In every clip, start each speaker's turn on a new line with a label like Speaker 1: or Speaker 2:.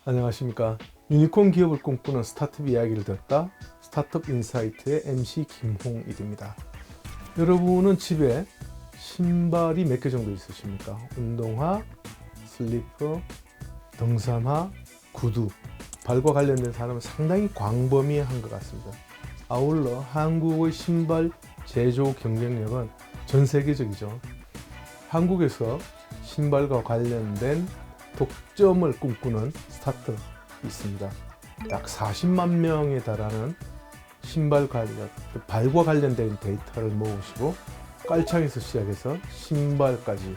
Speaker 1: 안녕하십니까. 유니콘 기업을 꿈꾸는 스타트업 이야기를 듣다 스타트업 인사이트의 MC 김홍일입니다. 여러분은 집에 신발이 몇 개 정도 있으십니까? 운동화, 슬리퍼, 등산화, 구두, 발과 관련된 사람은 상당히 광범위한 것 같습니다. 아울러 한국의 신발 제조 경쟁력은 전 세계적이죠. 한국에서 신발과 관련된 독점을 꿈꾸는 스타트업이 있습니다. 약 40만 명에 달하는 신발 관련, 발과 관련된 데이터를 모으시고 깔창에서 시작해서 신발까지,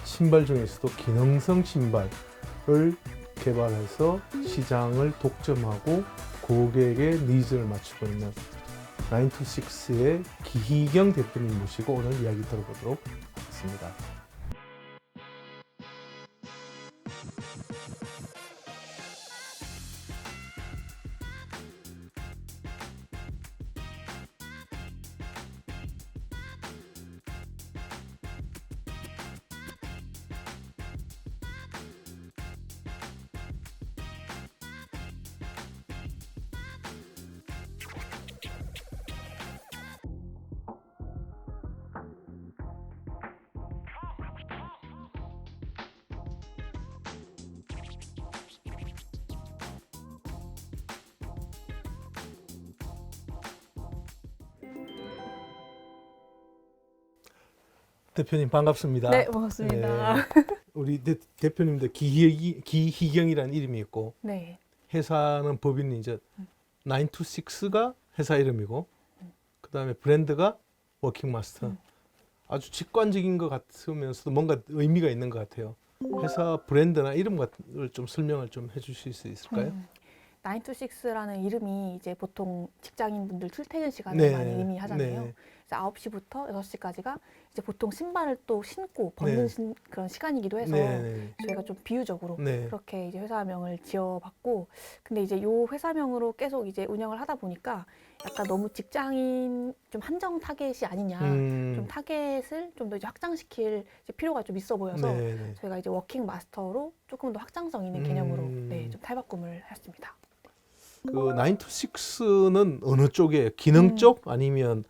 Speaker 1: 신발 중에서도 기능성 신발을 개발해서 시장을 독점하고 고객의 니즈를 맞추고 있는 9to6의 기희경 대표님 모시고 오늘 이야기 들어보도록 하겠습니다. 대표님 반갑습니다.
Speaker 2: 네, 반갑습니다.
Speaker 1: 우리 대표님도 기희경이라는 이름이 있고
Speaker 2: 네.
Speaker 1: 회사는 법인 이제 9to6가 회사 이름이고 그다음에 브랜드가 워킹마스터. 아주 직관적인 것 같으면서도 뭔가 의미가 있는 것 같아요. 회사 브랜드나 이름을 좀 설명을 좀 해주실 수 있을까요?
Speaker 2: 9to6라는 이름이 이제 보통 직장인분들 출퇴근 시간을
Speaker 1: 네,
Speaker 2: 많이 의미하잖아요.
Speaker 1: 네.
Speaker 2: 그래서 9시부터 6시까지가 이제 보통 신발을 또 신고
Speaker 1: 네.
Speaker 2: 벗는 그런 시간이기도 해서
Speaker 1: 네.
Speaker 2: 저희가 좀 비유적으로
Speaker 1: 네.
Speaker 2: 그렇게 이제 회사명을 지어봤고, 근데 이제 요 회사명으로 계속 이제 운영을 하다 보니까 약간 너무 직장인 좀 한정 타겟이 아니냐, 좀 타겟을 좀 더 이제 확장시킬 이제 필요가 좀 있어 보여서
Speaker 1: 네.
Speaker 2: 저희가 이제 워킹 마스터로 조금 더 확장성 있는 개념으로 네, 좀 탈바꿈을 했습니다.
Speaker 1: 그 9to6는 어느 쪽이에요? 기능 쪽 아니면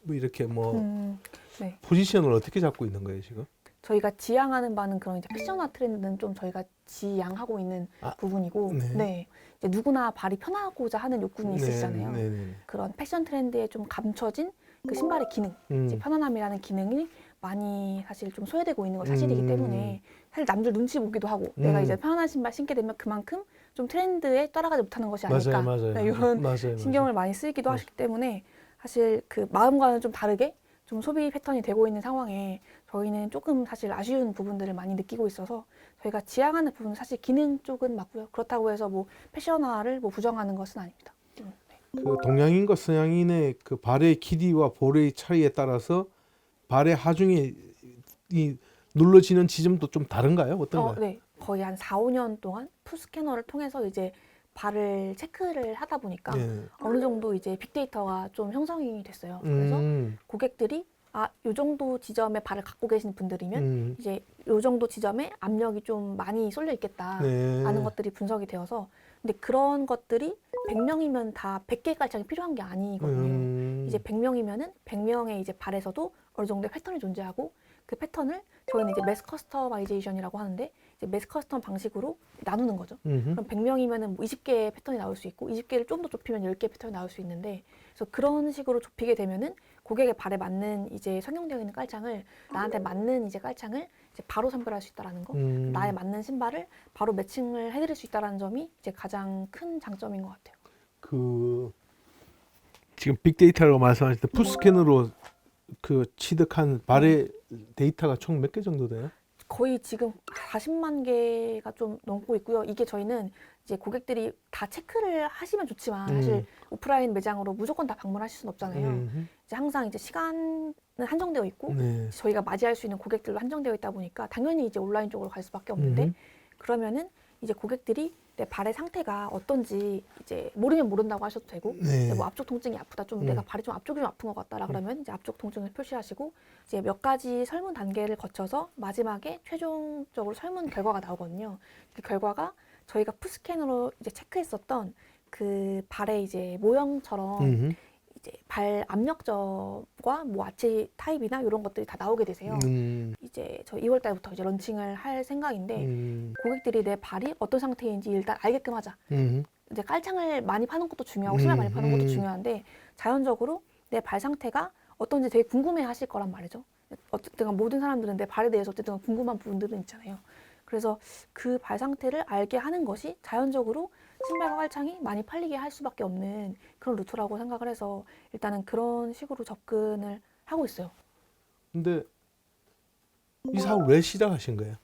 Speaker 1: 뭐 이렇게 뭐
Speaker 2: 네.
Speaker 1: 포지션을 어떻게 잡고 있는 거예요 지금?
Speaker 2: 저희가 지향하는 바는 그런 이제 패션화 트렌드는 좀 저희가 지향하고 있는 부분이고,
Speaker 1: 네.
Speaker 2: 네. 이제 누구나 발이 편하고자 하는 욕구는 있으시잖아요.
Speaker 1: 네.
Speaker 2: 그런 패션 트렌드에 좀 감춰진 그 신발의 기능, 이제 편안함이라는 기능이 많이 사실 좀 소외되고 있는 건 사실이기 때문에 사실 남들 눈치 보기도 하고 내가 이제 편안한 신발 신게 되면 그만큼 좀 트렌드에 따라가지 못하는 것이 아닐까,
Speaker 1: 맞아요.
Speaker 2: 네, 이런
Speaker 1: 맞아요.
Speaker 2: 신경을 많이 쓰이기도 하시기 때문에 사실 그 마음과는 좀 다르게 좀 소비 패턴이 되고 있는 상황에 저희는 조금 사실 아쉬운 부분들을 많이 느끼고 있어서 저희가 지향하는 부분은 사실 기능 쪽은 맞고요. 그렇다고 해서 뭐 패션화를 뭐 부정하는 것은 아닙니다.
Speaker 1: 그 동양인과 서양인의 그 발의 길이와 볼의 차이에 따라서 발의 하중이 이 눌러지는 지점도 좀 다른가요? 어떤가요?
Speaker 2: 네. 거의 한 4, 5년 동안 풋 스캐너를 통해서 이제 발을 체크를 하다 보니까
Speaker 1: 네.
Speaker 2: 어느 정도 이제 빅데이터가 좀 형성이 됐어요. 그래서 고객들이 요 정도 지점에 발을 갖고 계신 분들이면 이제 요 정도 지점에 압력이 좀 많이 쏠려 있겠다라는 것들이 분석이 되어서, 근데 그런 것들이 100명이면 다 100개 깔창이 필요한 게 아니거든요. 이제 100명이면은 100명의 이제 발에서도 어느 정도의 패턴이 존재하고 그 패턴을 저희는 이제 매스 커스터마이제이션이라고 하는데 이제 매스 커스텀 방식으로 나누는 거죠. 그럼 100명이면은 뭐 20개의 패턴이 나올 수 있고 20개를 좀 더 좁히면 10개의 패턴이 나올 수 있는데, 그래서 그런 식으로 좁히게 되면은 고객의 발에 맞는 이제 성형되어 있는 깔창을, 나한테 맞는 이제 깔창을 이제 바로 선별할 수 있다라는 거, 나에 맞는 신발을 바로 매칭을 해드릴 수 있다라는 점이 이제 가장 큰 장점인 것 같아요.
Speaker 1: 그 지금 빅데이터라고 말씀하실 때 풋스캔으로 그 취득한 발의 데이터가 총 몇 개 정도 돼요?
Speaker 2: 거의 지금 40만 개가 좀 넘고 있고요. 이게 저희는 이제 고객들이 다 체크를 하시면 좋지만 사실 오프라인 매장으로 무조건 다 방문하실 수는 없잖아요. 이제 항상 이제 시간은 한정되어 있고
Speaker 1: 네.
Speaker 2: 저희가 맞이할 수 있는 고객들도 한정되어 있다 보니까 당연히 이제 온라인 쪽으로 갈 수밖에 없는데, 그러면은 이제 고객들이 내 발의 상태가 어떤지 이제 모르면 모른다고 하셔도 되고,
Speaker 1: 네.
Speaker 2: 뭐 앞쪽 통증이 아프다, 좀 내가 발이 좀 앞쪽이 좀 아픈 것 같다라 그러면 이제 앞쪽 통증을 표시하시고 이제 몇 가지 설문 단계를 거쳐서 마지막에 최종적으로 설문 결과가 나오거든요. 그 결과가 저희가 푸스캔으로 이제 체크했었던 그 발의 이제 모형처럼 이제 발 압력접과 뭐 아치 타입이나 이런 것들이 다 나오게 되세요. 이제 저 2월 달부터 이제 런칭을 할 생각인데 고객들이 내 발이 어떤 상태인지 일단 알게끔 하자. 이제 깔창을 많이 파는 것도 중요하고 신발 많이 파는 것도 중요한데 자연적으로 내 발 상태가 어떤지 되게 궁금해 하실 거란 말이죠. 어쨌든 모든 사람들은 내 발에 대해서 어쨌든 궁금한 부분들은 있잖아요. 그래서 그 발 상태를 알게 하는 것이 자연적으로 신발과 깔창이 많이 팔리게 할 수밖에 없는 그런 루트라고 생각을 해서 일단은 그런 식으로 접근을 하고 있어요.
Speaker 1: 근데 이 사업 왜 시작하신 거예요?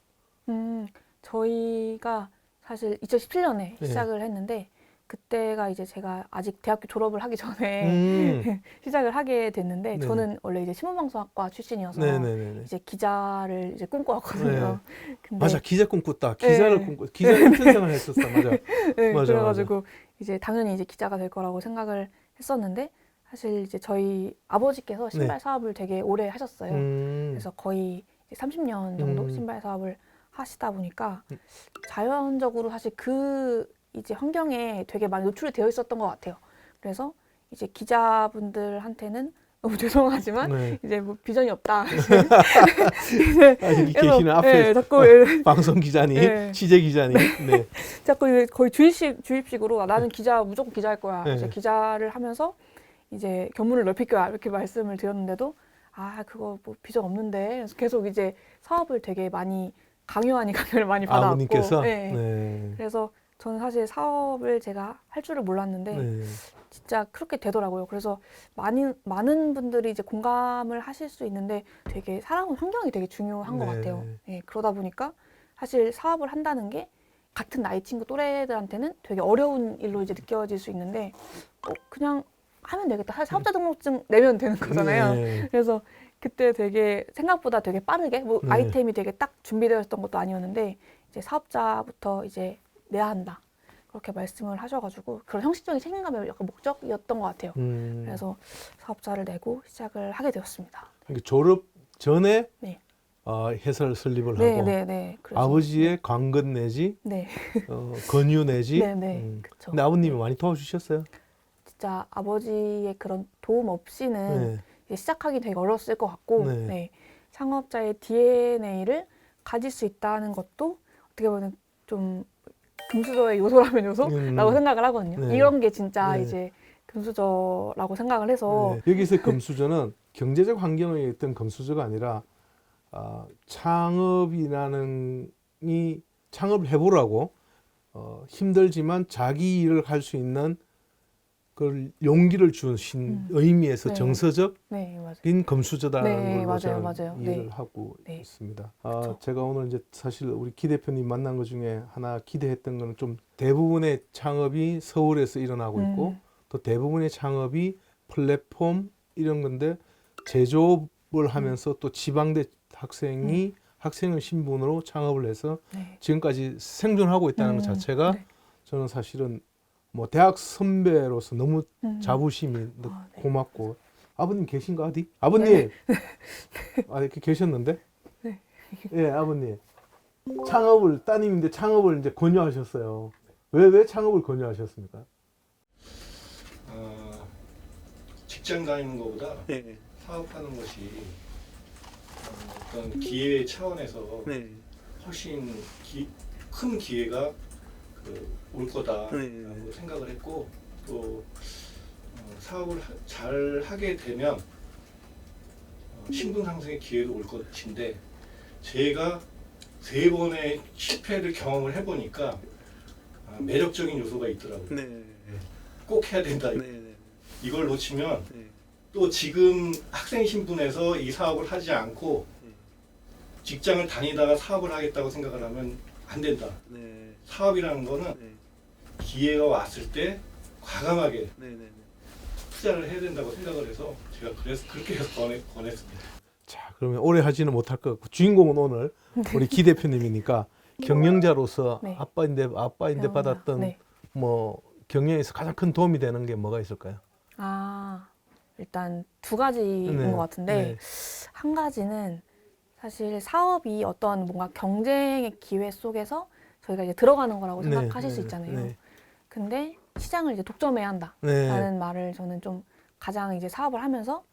Speaker 2: 저희가 사실 2017년에
Speaker 1: 네.
Speaker 2: 시작을 했는데 그때가 이제 제가 아직 대학교 졸업을 하기 전에 시작을 하게 됐는데
Speaker 1: 네.
Speaker 2: 저는 원래 이제 신문방송학과 출신이어서
Speaker 1: 네네네.
Speaker 2: 이제 기자를 이제 꿈꿔왔거든요. 근데
Speaker 1: 맞아, 기자 꿈꿨다. 기자를
Speaker 2: 네.
Speaker 1: 꿈꿨. 기자 같은 생활 했었어. 맞아.
Speaker 2: 네,
Speaker 1: 맞아,
Speaker 2: 그래가지고 이제 당연히 이제 기자가 될 거라고 생각을 했었는데 사실 이제 저희 아버지께서 신발
Speaker 1: 네.
Speaker 2: 사업을 되게 오래 하셨어요. 그래서 거의 이제 30년 정도 신발 사업을 하시다 보니까 자연적으로 사실 그 이제 환경에 되게 많이 노출이 되어 있었던 것 같아요. 그래서 이제 기자분들한테는 너무 죄송하지만
Speaker 1: 네.
Speaker 2: 이제 뭐 비전이 없다.
Speaker 1: 여기
Speaker 2: 그래서,
Speaker 1: 계시는 앞에
Speaker 2: 네, 자꾸
Speaker 1: 방송 기자님,
Speaker 2: 네.
Speaker 1: 취재 기자님. 네.
Speaker 2: 자꾸 이제 거의 주입식으로 나는 기자 무조건 기자일 거야.
Speaker 1: 네.
Speaker 2: 이제 기자를 하면서 이제 견문을 넓힐 거야 이렇게 말씀을 드렸는데도 아 그거 뭐 비전 없는데 그래서 계속 이제 사업을 되게 많이 강요를 많이 받아왔고
Speaker 1: 아버님께서.
Speaker 2: 네.
Speaker 1: 네.
Speaker 2: 그래서 저는 사실 사업을 제가 할 줄을 몰랐는데
Speaker 1: 네.
Speaker 2: 진짜 그렇게 되더라고요. 그래서 많은 분들이 이제 공감을 하실 수 있는데 되게 살아온 환경이 되게 중요한 것
Speaker 1: 네.
Speaker 2: 같아요. 네, 그러다 보니까 사실 사업을 한다는 게 같은 나이 친구 또래들한테는 되게 어려운 일로 이제 느껴질 수 있는데 그냥 하면 되겠다. 사실 사업자 등록증 내면 되는 거잖아요.
Speaker 1: 네.
Speaker 2: 그래서 그때 되게 생각보다 되게 빠르게 뭐
Speaker 1: 네.
Speaker 2: 아이템이 되게 딱 준비되어 있던 것도 아니었는데 이제 사업자부터 이제 내야 한다. 그렇게 말씀을 하셔가지고 그런 형식적인 책임감이 약간 목적이었던 것 같아요. 그래서 사업자를 내고 시작을 하게 되었습니다.
Speaker 1: 그러니까 졸업 전에
Speaker 2: 네.
Speaker 1: 회사를 설립을
Speaker 2: 네,
Speaker 1: 하고
Speaker 2: 네, 네. 그래서,
Speaker 1: 아버지의 관건 내지
Speaker 2: 네,
Speaker 1: 권유 내지.
Speaker 2: 네, 네. 그쵸.
Speaker 1: 근데 아버님이 많이 도와주셨어요?
Speaker 2: 진짜 아버지의 그런 도움 없이는
Speaker 1: 네.
Speaker 2: 이제 시작하기 되게 어려웠을 것 같고,
Speaker 1: 네.
Speaker 2: 네. 창업자의 DNA를 가질 수 있다는 것도 어떻게 보면 좀 금수저의 요소라면 요소라고 생각을 하거든요.
Speaker 1: 네.
Speaker 2: 이런 게 진짜
Speaker 1: 네.
Speaker 2: 이제 금수저라고 생각을 해서
Speaker 1: 네. 여기서 금수저는 경제적 환경에 있던 금수저가 아니라 창업을 해보라고 힘들지만 자기 일을 할 수 있는 그 용기를 주신 의미에서
Speaker 2: 네.
Speaker 1: 정서적인
Speaker 2: 네, 맞아요.
Speaker 1: 금수저다라는
Speaker 2: 네,
Speaker 1: 걸로 저는
Speaker 2: 맞아요.
Speaker 1: 이해를
Speaker 2: 네.
Speaker 1: 하고
Speaker 2: 네.
Speaker 1: 있습니다.
Speaker 2: 그쵸.
Speaker 1: 제가 오늘 이제 사실 우리 기 대표님 만난 것 중에 하나 기대했던 거는 좀 대부분의 창업이 서울에서 일어나고 있고 또 대부분의 창업이 플랫폼 이런 건데 제조업을 하면서 또 지방대 학생이 학생의 신분으로 창업을 해서
Speaker 2: 네.
Speaker 1: 지금까지 생존하고 있다는 것 자체가
Speaker 2: 네.
Speaker 1: 저는 사실은 뭐 대학 선배로서 너무 자부심이
Speaker 2: 네.
Speaker 1: 고맙고. 아버님 계신가 어디? 아버님.
Speaker 2: 네.
Speaker 1: 이렇게 계셨는데?
Speaker 2: 네.
Speaker 1: 예, 아버님. 따님인데 창업을 이제 권유하셨어요. 왜 창업을 권유하셨습니까?
Speaker 3: 직장 다니는 것보다 사업하는 것이 어떤 기회 차원에서 훨씬 큰 기회가 올 거다라고 생각을 했고 또 사업을 잘 하게 되면 신분 상승의 기회도 올 것인데 제가 3번의 실패를 경험을 해보니까 매력적인 요소가 있더라고요. 꼭 해야 된다. 이걸 놓치면 또 지금 학생 신분에서 이 사업을 하지 않고 직장을 다니다가 사업을 하겠다고 생각을 하면 안 된다. 사업이라는 거는 기회가 왔을 때 과감하게 투자를 해야 된다고 생각을 해서 제가 그렇게 해서 권했습니다.
Speaker 1: 자, 그러면 오래 하지는 못할 것 같고 주인공은 오늘 우리 기 대표님이니까 경영자로서
Speaker 2: 네.
Speaker 1: 아빠인데 받았던
Speaker 2: 네.
Speaker 1: 뭐 경영에서 가장 큰 도움이 되는 게 뭐가 있을까요?
Speaker 2: 일단 2가지인
Speaker 1: 네.
Speaker 2: 것 같은데
Speaker 1: 네.
Speaker 2: 한 가지는 사실 사업이 어떤 뭔가 경쟁의 기회 속에서 저희가 이제 들어가는 거라고
Speaker 1: 네,
Speaker 2: 생각하실
Speaker 1: 네,
Speaker 2: 수 있잖아요.
Speaker 1: 네.
Speaker 2: 근데 시장을 이제 독점해야 한다라는
Speaker 1: 네.
Speaker 2: 말을 저는 좀 가장 이제 사업을 하면서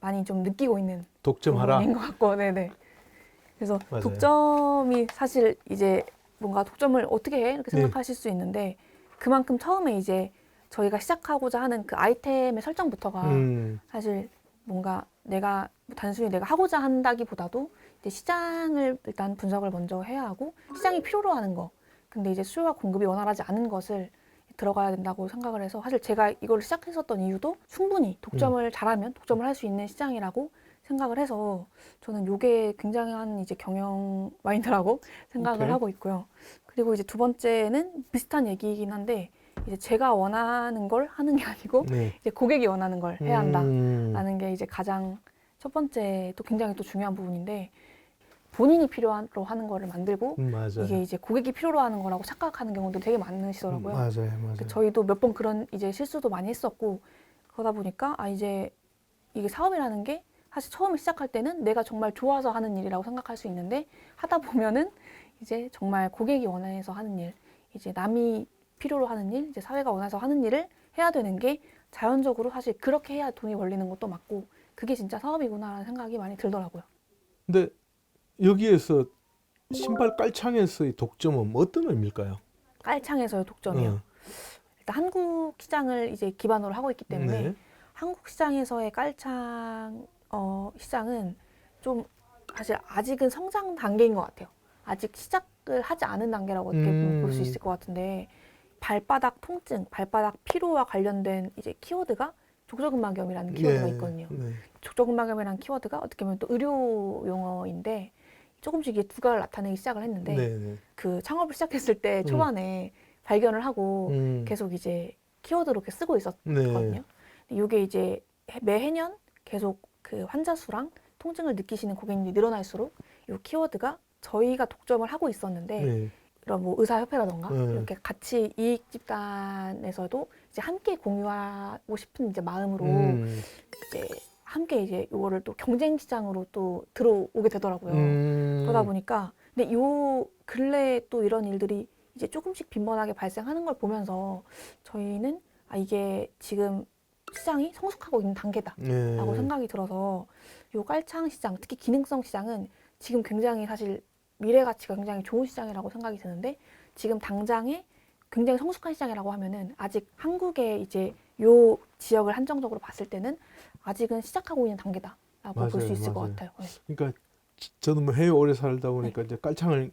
Speaker 2: 많이 좀 느끼고 있는
Speaker 1: 독점하라.
Speaker 2: 부분인 것 같고, 네네. 그래서
Speaker 1: 맞아요.
Speaker 2: 독점이 사실 이제 뭔가 독점을 어떻게 해? 이렇게
Speaker 1: 네.
Speaker 2: 생각하실 수 있는데 그만큼 처음에 이제 저희가 시작하고자 하는 그 아이템의 설정부터가 사실 뭔가 내가 단순히 내가 하고자 한다기보다도 이제 시장을 일단 분석을 먼저 해야 하고 시장이 필요로 하는 거. 근데 이제 수요와 공급이 원활하지 않은 것을 들어가야 된다고 생각을 해서 사실 제가 이걸 시작했었던 이유도 충분히 독점을 잘하면 독점을 할 수 있는 시장이라고 생각을 해서 저는 이게 굉장한 이제 경영 마인드라고 생각을
Speaker 1: 오케이.
Speaker 2: 하고 있고요. 그리고 이제 두 번째는 비슷한 얘기이긴 한데 이제 제가 원하는 걸 하는 게 아니고
Speaker 1: 네.
Speaker 2: 이제 고객이 원하는 걸 해야
Speaker 1: 음.
Speaker 2: 한다라는 게 이제 가장 첫 번째 또 굉장히 또 중요한 부분인데 본인이 필요로 하는 거를 만들고
Speaker 1: 맞아요.
Speaker 2: 이게 이제 고객이 필요로 하는 거라고 착각하는 경우도 되게 많으시더라고요.
Speaker 1: 맞아요, 맞아요.
Speaker 2: 저희도 몇 번 그런 이제 실수도 많이 했었고 그러다 보니까 이제 이게 사업이라는 게 사실 처음에 시작할 때는 내가 정말 좋아서 하는 일이라고 생각할 수 있는데 하다 보면은 이제 정말 고객이 원해서 하는 일, 이제 남이 필요로 하는 일, 이제 사회가 원해서 하는 일을 해야 되는 게 자연적으로 사실 그렇게 해야 돈이 벌리는 것도 맞고 그게 진짜 사업이구나라는 생각이 많이 들더라고요.
Speaker 1: 근데 여기에서 신발 깔창에서의 독점은 어떤 의미일까요?
Speaker 2: 깔창에서의 독점이요.
Speaker 1: 어.
Speaker 2: 일단 한국 시장을 이제 기반으로 하고 있기 때문에
Speaker 1: 네.
Speaker 2: 한국 시장에서의 깔창 시장은 좀 사실 아직은 성장 단계인 것 같아요. 아직 시작을 하지 않은 단계라고 어떻게 볼 수 있을 것 같은데 발바닥 통증, 발바닥 피로와 관련된 이제 키워드가 족저근막염이라는 키워드가 있거든요.
Speaker 1: 네.
Speaker 2: 족저근막염이라는 키워드가 어떻게 보면 또 의료 용어인데 조금씩 이게 두각을 나타내기 시작을 했는데
Speaker 1: 네. 네.
Speaker 2: 그 창업을 시작했을 때 초반에 발견을 하고 계속 이제 키워드로 이렇게 쓰고 있었거든요.
Speaker 1: 네.
Speaker 2: 이게 이제 매해년 계속 그 환자 수랑 통증을 느끼시는 고객님이 늘어날수록 이 키워드가 저희가 독점을 하고 있었는데
Speaker 1: 네.
Speaker 2: 이런 뭐 의사협회라던가
Speaker 1: 네.
Speaker 2: 이렇게 같이 이익 집단에서도 이제 함께 공유하고 싶은 이제 마음으로 이제 함께 이제 이거를 또 경쟁 시장으로 또 들어오게 되더라고요. 그러다 보니까 근데 요 근래에 또 이런 일들이 이제 조금씩 빈번하게 발생하는 걸 보면서 저희는 이게 지금 시장이 성숙하고 있는 단계다라고
Speaker 1: 네.
Speaker 2: 생각이 들어서 요 깔창 시장, 특히 기능성 시장은 지금 굉장히 사실 미래 가치가 굉장히 좋은 시장이라고 생각이 드는데 지금 당장에 굉장히 성숙한 시장이라고 하면은 아직 한국의 이제 요 지역을 한정적으로 봤을 때는 아직은 시작하고 있는 단계다라고 볼 수 있을 것 같아요. 네.
Speaker 1: 그러니까 저는 뭐 해외 오래 살다 보니까 이제 깔창이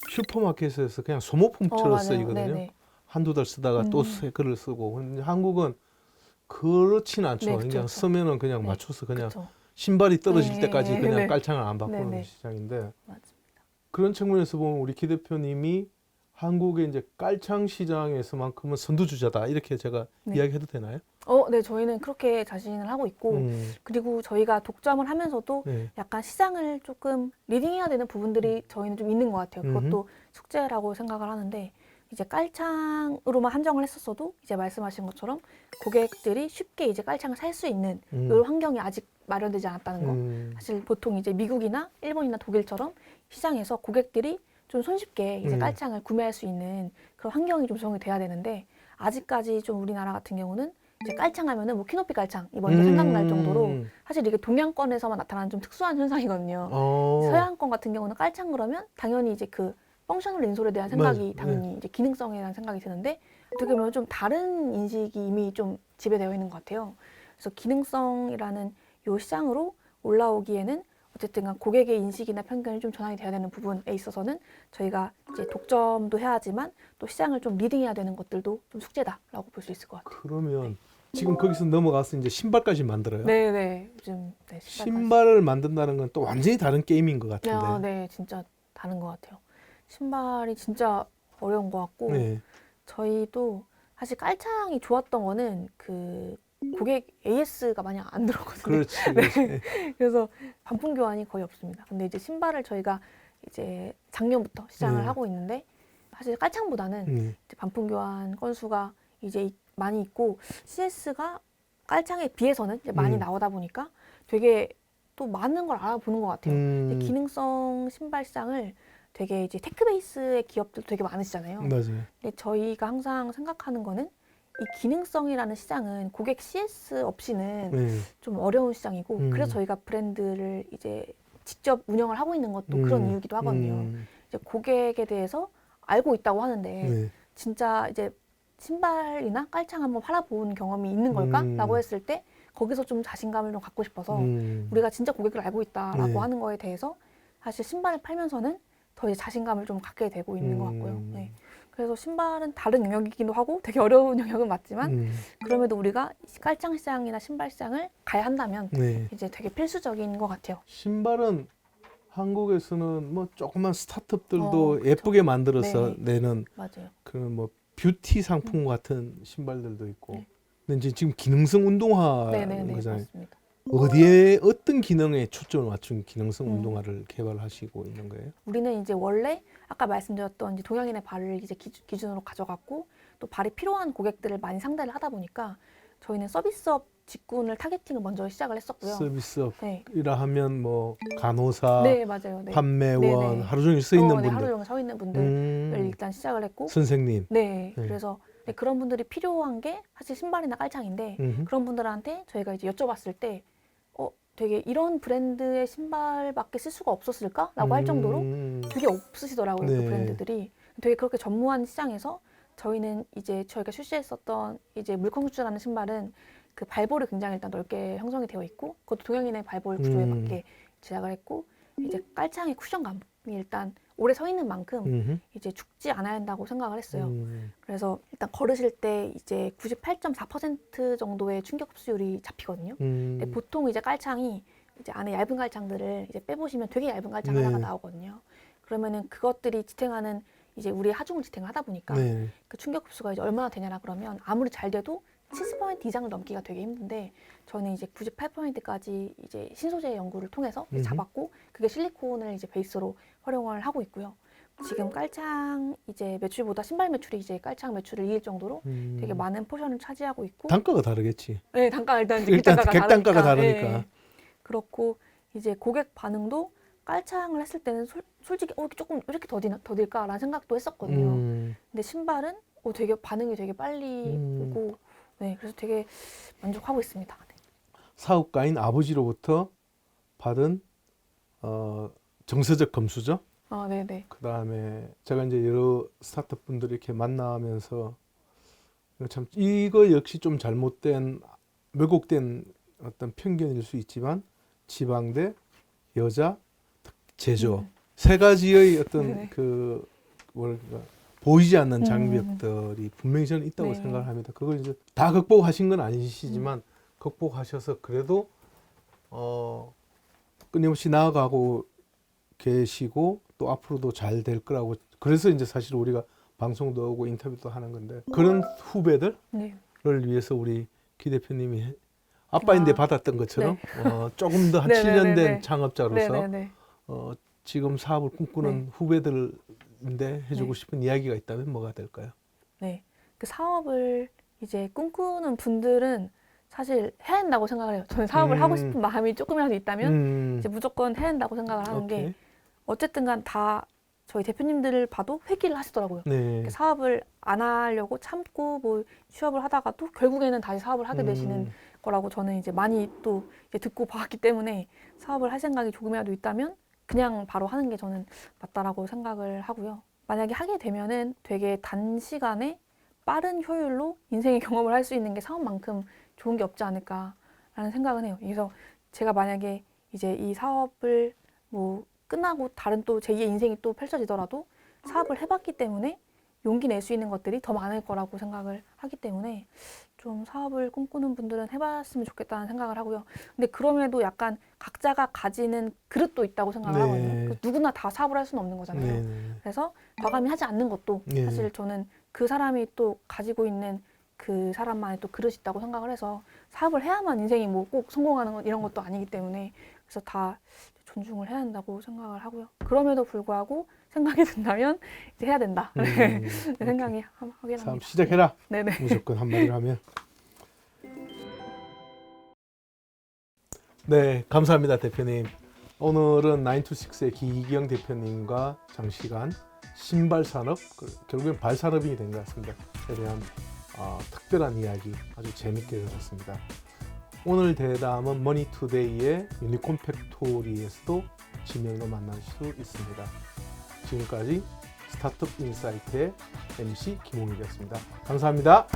Speaker 1: 슈퍼마켓에서 그냥 소모품처럼
Speaker 2: 맞아요.
Speaker 1: 쓰이거든요.
Speaker 2: 네네.
Speaker 1: 한두 달 쓰다가 또 새 글을 쓰고. 근데 한국은 그렇진 않죠.
Speaker 2: 네, 그쵸,
Speaker 1: 그냥
Speaker 2: 그쵸.
Speaker 1: 쓰면은 그냥
Speaker 2: 네,
Speaker 1: 맞춰서 그냥
Speaker 2: 그쵸.
Speaker 1: 신발이 떨어질
Speaker 2: 네,
Speaker 1: 때까지 그냥
Speaker 2: 네.
Speaker 1: 깔창을 안 바꾸는
Speaker 2: 네.
Speaker 1: 시장인데
Speaker 2: 맞습니다.
Speaker 1: 그런 측면에서 보면 우리 기 대표님이 한국의 이제 깔창 시장에서만큼은 선두주자다 이렇게 제가
Speaker 2: 네.
Speaker 1: 이야기해도 되나요?
Speaker 2: 네, 저희는 그렇게 자신을 하고 있고 그리고 저희가 독점을 하면서도
Speaker 1: 네.
Speaker 2: 약간 시장을 조금 리딩해야 되는 부분들이 저희는 좀 있는 것 같아요. 그것도 숙제라고 생각을 하는데 이제 깔창으로만 한정을 했었어도 이제 말씀하신 것처럼 고객들이 쉽게 이제 깔창을 살 수 있는 이런 환경이 아직 마련되지 않았다는 거. 사실 보통 이제 미국이나 일본이나 독일처럼 시장에서 고객들이 좀 손쉽게 이제 깔창을 구매할 수 있는 그런 환경이 좀 조성이 돼야 되는데 아직까지 좀 우리나라 같은 경우는 이제 깔창하면은 뭐 키높이 깔창이 먼저 생각날 정도로 사실 이게 동양권에서만 나타나는 좀 특수한 현상이거든요. 서양권 같은 경우는 깔창 그러면 당연히 이제 그 펑셔널 인솔에 대한 생각이
Speaker 1: 맞아요.
Speaker 2: 당연히 이제 기능성에 대한 생각이 드는데 어떻게 보면 좀 다른 인식이 이미 좀 지배되어 있는 것 같아요. 그래서 기능성이라는 요 시장으로 올라오기에는 어쨌든 간 고객의 인식이나 편견이 좀 전환이 돼야 되는 부분에 있어서는 저희가 이제 독점도 해야 하지만 또 시장을 좀 리딩해야 되는 것들도 좀 숙제다라고 볼 수 있을 것 같아요.
Speaker 1: 그러면 지금 거기서 넘어가서 이제 신발까지 만들어요?
Speaker 2: 네네. 요즘
Speaker 1: 신발을 만든다는 건 또 완전히 다른 게임인 것 같은데.
Speaker 2: 네, 진짜 다른 것 같아요. 신발이 진짜 어려운 것 같고
Speaker 1: 네.
Speaker 2: 저희도 사실 깔창이 좋았던 거는 그 고객 AS가 많이 안 들어거든요.
Speaker 1: 그렇지.
Speaker 2: 네. 그래서 반품 교환이 거의 없습니다. 근데 이제 신발을 저희가 이제 작년부터 시장을 하고 있는데 사실 깔창보다는 이제 반품 교환 건수가 이제 많이 있고 CS가 깔창에 비해서는 이제 많이 나오다 보니까 되게 또 많은 걸 알아보는 것 같아요. 근데 기능성 신발 시장을 되게 이제 테크 베이스의 기업들 되게 많으시잖아요.
Speaker 1: 맞아요.
Speaker 2: 근데 저희가 항상 생각하는 거는 이 기능성이라는 시장은 고객 CS 없이는
Speaker 1: 네.
Speaker 2: 좀 어려운 시장이고 그래서 저희가 브랜드를 이제 직접 운영을 하고 있는 것도 그런 이유기도 하거든요. 이제 고객에 대해서 알고 있다고 하는데
Speaker 1: 네.
Speaker 2: 진짜 이제 신발이나 깔창 한번 팔아본 경험이 있는 걸까? 라고 했을 때 거기서 좀 자신감을 좀 갖고 싶어서 우리가 진짜 고객을 알고 있다라고
Speaker 1: 네.
Speaker 2: 하는 거에 대해서 사실 신발을 팔면서는 더 이제 자신감을 좀 갖게 되고 있는 것 같고요. 네. 그래서 신발은 다른 영역이기도 하고 되게 어려운 영역은 맞지만 그럼에도 우리가 깔창 시장이나 신발 시장을 가야 한다면
Speaker 1: 네.
Speaker 2: 이제 되게 필수적인 것 같아요.
Speaker 1: 신발은 한국에서는 뭐 조그만 스타트업들도
Speaker 2: 그쵸.
Speaker 1: 예쁘게 만들어서
Speaker 2: 네.
Speaker 1: 내는
Speaker 2: 맞아요.
Speaker 1: 그 뭐 뷰티 상품 같은 신발들도 있고.
Speaker 2: 네.
Speaker 1: 근데 이제 지금 기능성 운동화
Speaker 2: 네네네
Speaker 1: 거잖아요.
Speaker 2: 맞습니다.
Speaker 1: 어디에 어떤 기능에 초점을 맞춘 기능성
Speaker 2: 음.
Speaker 1: 운동화를 개발하시고 있는 거예요?
Speaker 2: 우리는 이제 원래 아까 말씀드렸던 이제 동양인의 발을 이제 기준으로 가져갔고 또 발이 필요한 고객들을 많이 상대를 하다 보니까 저희는 서비스업 직군을 타겟팅을 먼저 시작을 했었고요.
Speaker 1: 서비스업이라
Speaker 2: 네.
Speaker 1: 하면 뭐 간호사,
Speaker 2: 네 맞아요. 네.
Speaker 1: 판매원,
Speaker 2: 네네.
Speaker 1: 하루 종일 서 있는
Speaker 2: 네, 하루
Speaker 1: 분들,
Speaker 2: 종일 서 있는 분들을
Speaker 1: 음,
Speaker 2: 일단 시작을 했고
Speaker 1: 선생님.
Speaker 2: 네,
Speaker 1: 네.
Speaker 2: 그래서 네, 그런 분들이 필요한 게 사실 신발이나 깔창인데
Speaker 1: 음흠.
Speaker 2: 그런 분들한테 저희가 이제 여쭤봤을 때 되게 이런 브랜드의 신발밖에 쓸 수가 없었을까라고 할 정도로 되게 없으시더라고요.
Speaker 1: 네.
Speaker 2: 그 브랜드들이 되게 그렇게 전무한 시장에서 저희는 이제 저희가 출시했었던 이제 물컹슈즈라는 신발은 그 발볼이 굉장히 일단 넓게 형성이 되어 있고 그것도 동양인의 발볼 구조에 맞게 제작을 했고 이제 깔창의 쿠션감이 일단 오래 서 있는 만큼
Speaker 1: 음흠.
Speaker 2: 이제 죽지 않아야 한다고 생각을 했어요. 그래서 일단 걸으실 때 이제 98.4% 정도의 충격 흡수율이 잡히거든요. 근데 보통 이제 깔창이 이제 안에 얇은 깔창들을 이제 빼보시면 되게 얇은 깔창
Speaker 1: 네.
Speaker 2: 하나가 나오거든요. 그러면은 그것들이 지탱하는 이제 우리의 하중을 지탱을 하다 보니까
Speaker 1: 네.
Speaker 2: 그 충격 흡수가 이제 얼마나 되냐라 그러면 아무리 잘 돼도 70% 이상을 넘기가 되게 힘든데 저는 이제 98%까지 이제 신소재 연구를 통해서 이제 잡았고 그게 실리콘을 이제 베이스로 활용을 하고 있고요. 지금 깔창 이제 매출보다 신발 매출이 이제 깔창 매출을 이길 정도로 되게 많은 포션을 차지하고 있고
Speaker 1: 단가가 다르겠지.
Speaker 2: 네, 단가 일단 이제
Speaker 1: 일단
Speaker 2: 객단가가
Speaker 1: 객단가가
Speaker 2: 다르니까.
Speaker 1: 다르니까.
Speaker 2: 네. 그렇고 이제 고객 반응도 깔창을 했을 때는 솔직히 이렇게 조금 이렇게 더딜까라는 생각도 했었거든요. 근데 신발은 되게 반응이 되게 빨리 오고 네, 그래서 되게 만족하고 있습니다. 네.
Speaker 1: 사업가인 아버지로부터 받은 정서적 검수죠.
Speaker 2: 네네.
Speaker 1: 그 다음에 제가 이제 여러 스타트업 분들 이렇게 만나면서 참 이거 역시 좀 잘못된 왜곡된 어떤 편견일 수 있지만 지방대, 여자, 제조 세 가지의 어떤
Speaker 2: 네네.
Speaker 1: 그 뭐랄까 보이지 않는 장벽들이 분명히 저는 있다고
Speaker 2: 네.
Speaker 1: 생각을 합니다. 그걸 이제 다 극복하신 건 아니시지만 극복하셔서 그래도 끊임없이 나아가고 계시고 또 앞으로도 잘 될 거라고 그래서 이제 사실 우리가 방송도 오고 인터뷰도 하는 건데 그런 후배들을
Speaker 2: 네.
Speaker 1: 위해서 우리 기 대표님이 아빠인데 받았던 것처럼 조금 더 한
Speaker 2: 네네네네.
Speaker 1: 7년 된 창업자로서
Speaker 2: 네네네.
Speaker 1: 지금 사업을 꿈꾸는
Speaker 2: 네.
Speaker 1: 후배들인데 해주고
Speaker 2: 네.
Speaker 1: 싶은 이야기가 있다면 뭐가 될까요?
Speaker 2: 네. 그 사업을 이제 꿈꾸는 분들은 사실 해야 된다고 생각을 해요. 저는 사업을 하고 싶은 마음이 조금이라도 있다면 이제 무조건 해야 된다고 생각을 하는 게
Speaker 1: 오케이.
Speaker 2: 어쨌든 간 다 저희 대표님들을 봐도 회귀를 하시더라고요.
Speaker 1: 네.
Speaker 2: 사업을 안 하려고 참고 뭐 취업을 하다가도 결국에는 다시 사업을 하게 되시는 거라고 저는 이제 많이 또 이제 듣고 봤기 때문에 사업을 할 생각이 조금이라도 있다면 그냥 바로 하는 게 저는 맞다라고 생각을 하고요. 만약에 하게 되면은 되게 단시간에 빠른 효율로 인생의 경험을 할 수 있는 게 사업만큼 좋은 게 없지 않을까라는 생각은 해요. 그래서 제가 만약에 이제 이 사업을 뭐 끝나고 다른 또 제2의 인생이 또 펼쳐지더라도 사업을 해봤기 때문에 용기 낼 수 있는 것들이 더 많을 거라고 생각을 하기 때문에 좀 사업을 꿈꾸는 분들은 해봤으면 좋겠다는 생각을 하고요. 근데 그럼에도 약간 각자가 가지는 그릇도 있다고 생각을
Speaker 1: 네.
Speaker 2: 하거든요. 누구나 다 사업을 할 수는 없는 거잖아요.
Speaker 1: 네.
Speaker 2: 그래서 과감히 하지 않는 것도
Speaker 1: 네.
Speaker 2: 사실 저는 그 사람이 또 가지고 있는 그 사람만의 또 그릇이 있다고 생각을 해서 사업을 해야만 인생이 뭐 꼭 성공하는 건 이런 것도 아니기 때문에 그래서 다 존중을 해야 한다고 생각을 하고요. 그럼에도 불구하고 생각이 든다면 이제 해야 된다. 네. 생각이 하긴 합니다.
Speaker 1: 사업 시작해라.
Speaker 2: 네네.
Speaker 1: 무조건 한마디로 하면 네, 감사합니다, 대표님. 오늘은 9to6의 기기영 대표님과 장시간 신발 산업, 결국엔 발 산업이 된 것 같습니다. 에 대한 특별한 이야기 아주 재밌게 들었습니다. 오늘 대담은 머니투데이의 유니콘 팩토리에서도 지명으로 만날 수 있습니다. 지금까지 스타트업 인사이트의 MC 김홍일이었습니다. 감사합니다.